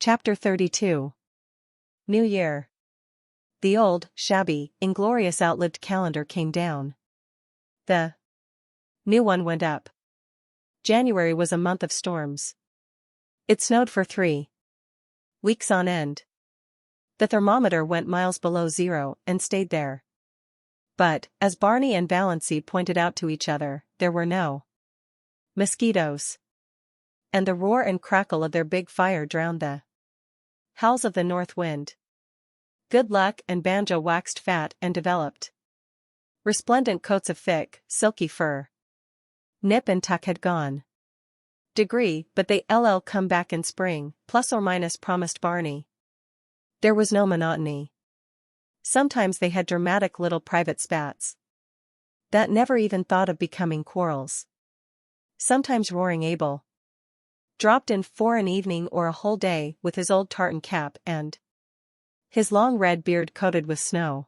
Chapter 32. New Year. The old, shabby, inglorious outlived calendar came down. The new one went up. January was a month of storms. It snowed for 3 weeks on end. The thermometer went miles below zero and stayed there. But, as Barney and Valancy pointed out to each other, there were no mosquitoes. And the roar and crackle of their big fire drowned the howls of the north wind. Good Luck and Banjo waxed fat and developed resplendent coats of thick, silky fur. Nip and Tuck had gone. Degree, but they LL come back in spring, plus or minus, promised Barney. There was no monotony. Sometimes they had dramatic little private spats that never even thought of becoming quarrels. Sometimes Roaring Abel dropped in for an evening or a whole day with his old tartan cap and his long red beard coated with snow.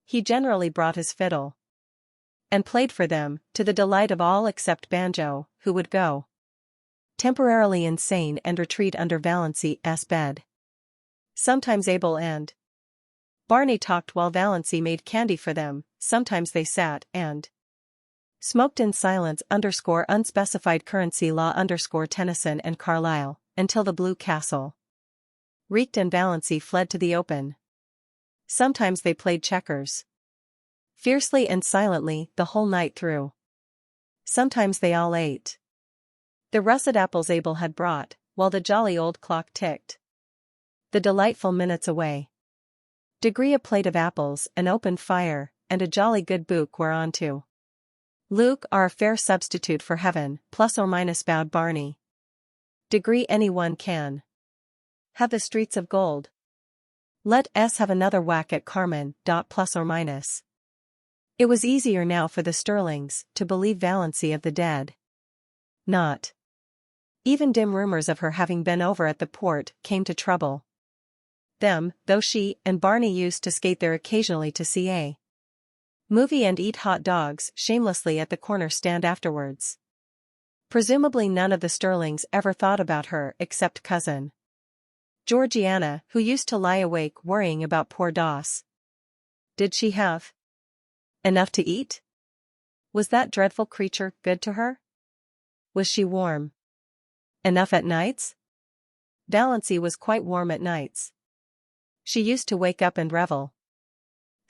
He generally brought his fiddle and played for them, to the delight of all except Banjo, who would go temporarily insane and retreat under Valancy's bed. Sometimes Abel and Barney talked while Valancy made candy for them. Sometimes they sat and smoked in silence _unspecified currency law Tennyson and Carlyle, until the Blue Castle reeked and Valancy fled to the open. Sometimes they played checkers fiercely and silently the whole night through. Sometimes they all ate the russet apples Abel had brought, while the jolly old clock ticked the delightful minutes away. Degree, a plate of apples, an open fire, and a jolly good book whereon to Luke are a fair substitute for heaven, plus or minus, bowed Barney. Degree, anyone can have the streets of gold. Let us have another whack at Carmen, plus or minus. It was easier now for the Sterlings to believe Valancy of the dead. Not even dim rumors of her having been over at the port came to trouble them, though she and Barney used to skate there occasionally to see a movie and eat hot dogs shamelessly at the corner stand afterwards. Presumably none of the Sterlings ever thought about her except cousin Georgiana, who used to lie awake worrying about poor Doss. Did she have enough to eat? Was that dreadful creature good to her? Was she warm enough at nights? Valancy was quite warm at nights. She used to wake up and revel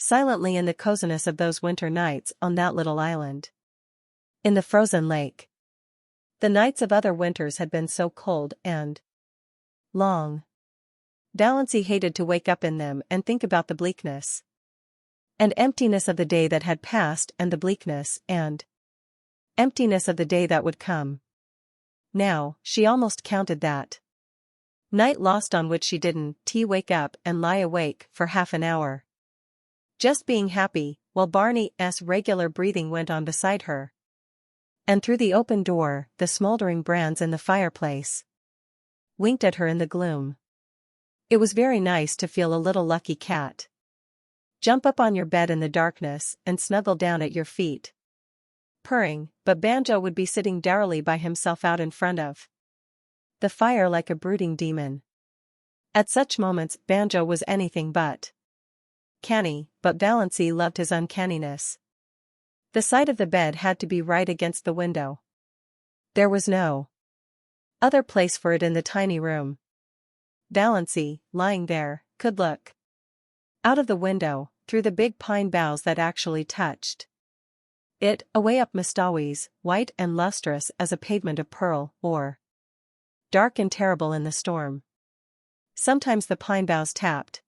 silently in the coziness of those winter nights on that little island in the frozen lake. The nights of other winters had been so cold and long. Valancy hated to wake up in them and think about the bleakness and emptiness of the day that had passed and the bleakness and emptiness of the day that would come. Now, she almost counted that night lost on which she didn't wake up and lie awake for half an hour, just being happy, while Barney's regular breathing went on beside her. And through the open door, the smoldering brands in the fireplace winked at her in the gloom. It was very nice to feel a little lucky cat jump up on your bed in the darkness and snuggle down at your feet, purring, but Banjo would be sitting dourly by himself out in front of the fire like a brooding demon. At such moments Banjo was anything but canny, but Valancy loved his uncanniness. The side of the bed had to be right against the window. There was no other place for it in the tiny room. Valancy, lying there, could look out of the window, through the big pine boughs that actually touched it, away up Mestawis, white and lustrous as a pavement of pearl, or dark and terrible in the storm. Sometimes the pine boughs tapped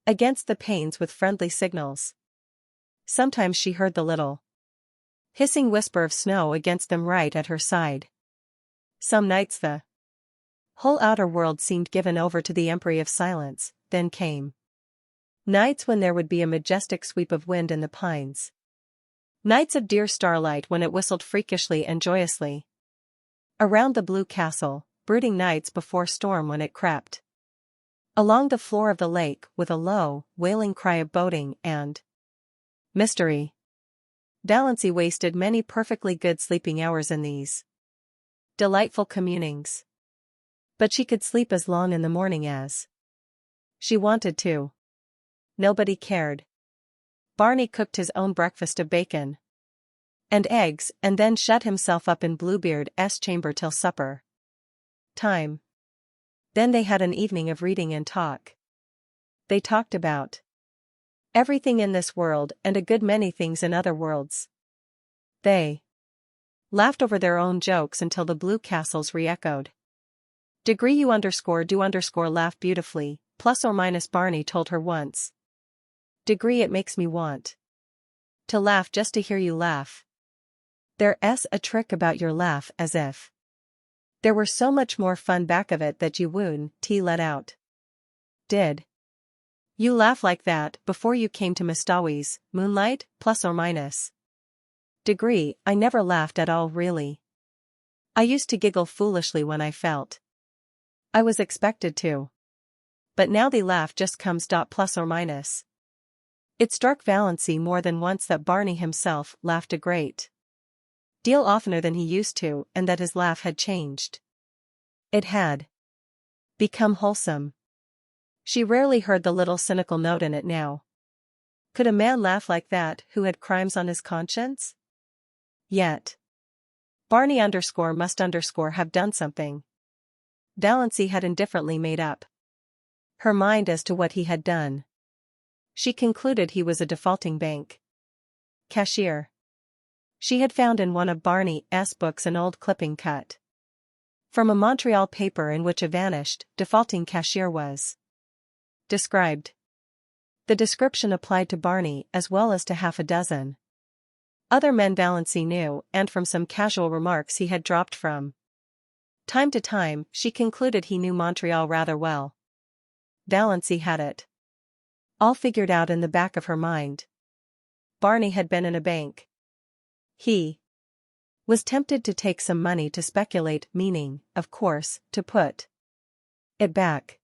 against the panes with friendly signals. Sometimes she heard the little hissing whisper of snow against them right at her side. Some nights the whole outer world seemed given over to the empery of silence. Then came nights when there would be a majestic sweep of wind in the pines. Nights of dear starlight when it whistled freakishly and joyously around the Blue Castle, brooding nights before storm when it crept along the floor of the lake with a low, wailing cry of boding and mystery. Valancy wasted many perfectly good sleeping hours in these delightful communings. But she could sleep as long in the morning as she wanted to. Nobody cared. Barney cooked his own breakfast of bacon and eggs and then shut himself up in Bluebeard's chamber till supper time. Then they had an evening of reading and talk. They talked about everything in this world and a good many things in other worlds. They laughed over their own jokes until the blue castles re-echoed. Degree you underscore do underscore laugh beautifully, plus or minus Barney told her once. Degree it makes me want to laugh just to hear you laugh. There's a trick about your laugh as if there were so much more fun back of it that you wouldn't let out. Did you laugh like that before you came to Mistawi's moonlight, plus or minus? Degree, I never laughed at all really. I used to giggle foolishly when I felt I was expected to. But now the laugh just comes. Plus or minus. It struck Valancy more than once that Barney himself laughed a great deal oftener than he used to, and that his laugh had changed. It had become wholesome. She rarely heard the little cynical note in it now. Could a man laugh like that who had crimes on his conscience? Yet Barney must have done something. Valancy had indifferently made up her mind as to what he had done. She concluded he was a defaulting bank cashier. She had found in one of Barney's books an old clipping cut from a Montreal paper in which a vanished, defaulting cashier was described. The description applied to Barney as well as to half a dozen other men Valancy knew, and from some casual remarks he had dropped from time to time, she concluded he knew Montreal rather well. Valancy had it all figured out in the back of her mind. Barney had been in a bank. He was tempted to take some money to speculate, meaning, of course, to put it back.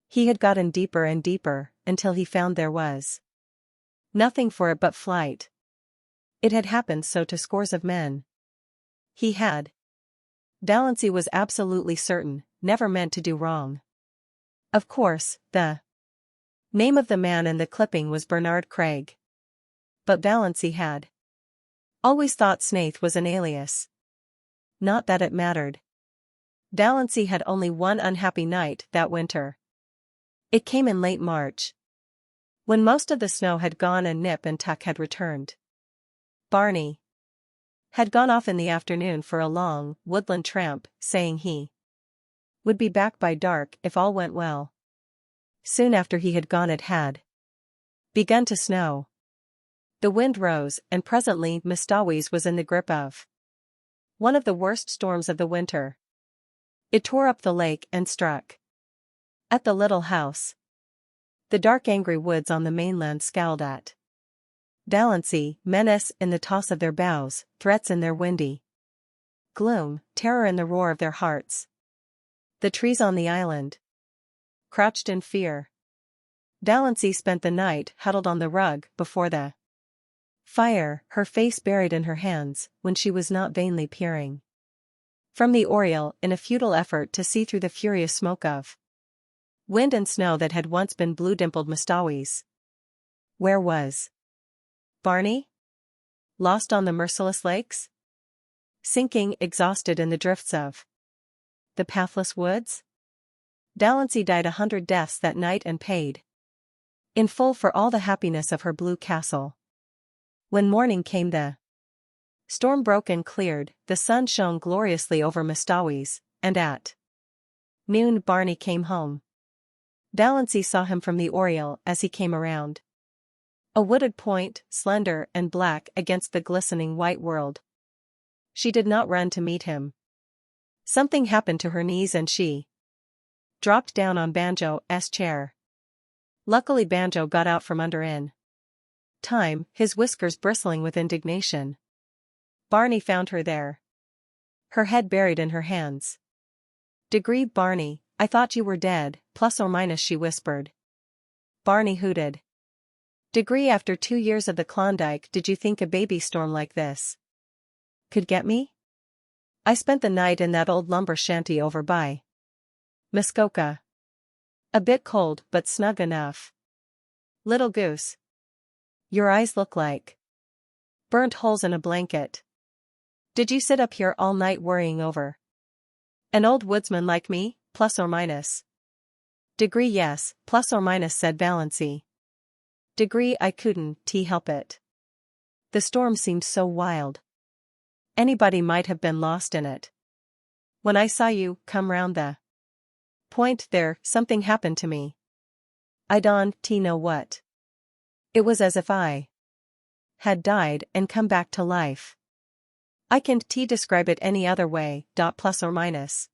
He had gotten deeper and deeper, until he found there was nothing for it but flight. It had happened so to scores of men. He had, Valancy was absolutely certain, never meant to do wrong. Of course, the name of the man in the clipping was Bernard Craig. But Valancy had always thought Snaith was an alias. Not that it mattered. Valancy had only one unhappy night that winter. It came in late March, when most of the snow had gone and Nip and Tuck had returned. Barney had gone off in the afternoon for a long, woodland tramp, saying he would be back by dark if all went well. Soon after he had gone it had begun to snow. The wind rose, and presently Mistawi's was in the grip of one of the worst storms of the winter. It tore up the lake and struck at the little house. The dark angry woods on the mainland scowled at Valancy, menace in the toss of their boughs, threats in their windy gloom, terror in the roar of their hearts. The trees on the island crouched in fear. Valancy spent the night huddled on the rug before the fire, her face buried in her hands, when she was not vainly peering from the oriel in a futile effort to see through the furious smoke of wind and snow that had once been blue-dimpled Mistawi's. Where was Barney? Lost on the merciless lakes? Sinking exhausted in the drifts of the pathless woods? Valancy died 100 deaths that night and paid in full for all the happiness of her blue castle. When morning came the storm broke and cleared, the sun shone gloriously over Mistawi's, and at noon Barney came home. Valancy saw him from the oriel as he came around a wooded point, slender and black against the glistening white world. She did not run to meet him. Something happened to her knees and she dropped down on Banjo's chair. Luckily Banjo got out from under in time, his whiskers bristling with indignation. Barney found her there, her head buried in her hands. Degree Barney, I thought you were dead, plus or minus, she whispered. Barney hooted. Degree, after 2 years of the Klondike, did you think a baby storm like this could get me? I spent the night in that old lumber shanty over by Muskoka. A bit cold but snug enough. Little goose. Your eyes look like burnt holes in a blanket. Did you sit up here all night worrying over an old woodsman like me, plus or minus? Degree yes, plus or minus, said Valancy. Degree I couldn't help it. The storm seemed so wild. Anybody might have been lost in it. When I saw you come round the point there, something happened to me. I don't know what. It was as if I had died and come back to life. I can't describe it any other way. Plus or minus.